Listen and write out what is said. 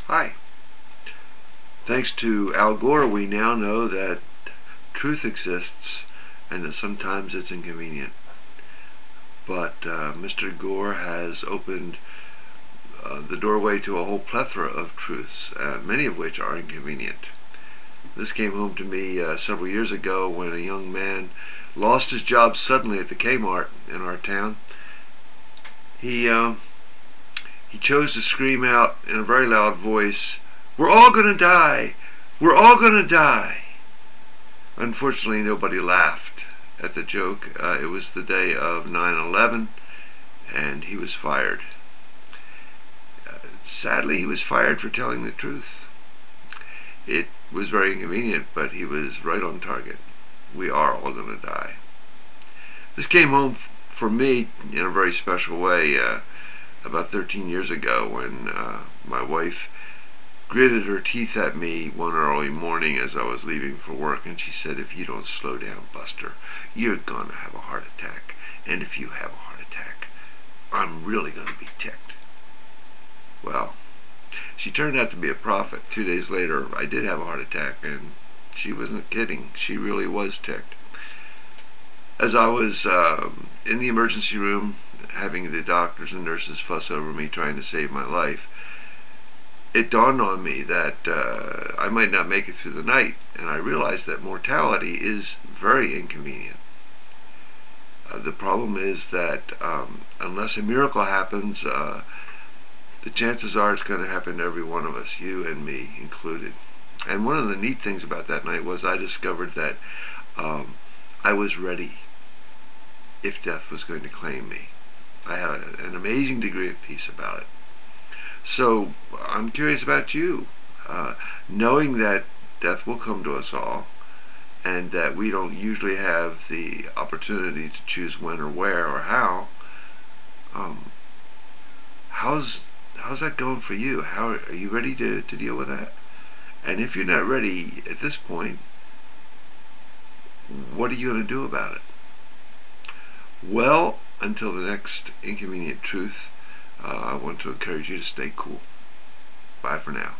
Hi. Thanks to Al Gore, we now know that truth exists and that sometimes it's inconvenient. But Mr. Gore has opened the doorway to a whole plethora of truths, many of which are inconvenient. This came home to me several years ago when a young man lost his job suddenly at the Kmart in our town. He chose to scream out in a very loud voice, "We're all gonna die! We're all gonna die!" Unfortunately, nobody laughed at the joke. It was the day of 9/11, and he was fired. Sadly, he was fired for telling the truth. It was very inconvenient, but he was right on target. We are all going to die. This came home for me in a very special way about 13 years ago when my wife gritted her teeth at me one early morning as I was leaving for work, and she said, "If you don't slow down, Buster, you're gonna have a heart attack. And if you have a heart attack, I'm really gonna be ticked." Well, she turned out to be a prophet. 2 days later, I did have a heart attack, and she wasn't kidding. She really was ticked. As I was in the emergency room, having the doctors and nurses fuss over me trying to save my life, it dawned on me that I might not make it through the night, and I realized that mortality is very inconvenient. The problem is that unless a miracle happens, the chances are it's going to happen to every one of us, you and me included. And one of the neat things about that night was I discovered that I was ready if death was going to claim me. I had an amazing degree of peace about it. So I'm curious about you, knowing that death will come to us all, and that we don't usually have the opportunity to choose when or where or how. How's that going for you? How are you ready to deal with that? And if you're not ready at this point, what are you going to do about it? Well, until the next Inconvenient Truth, I want to encourage you to stay cool. Bye for now.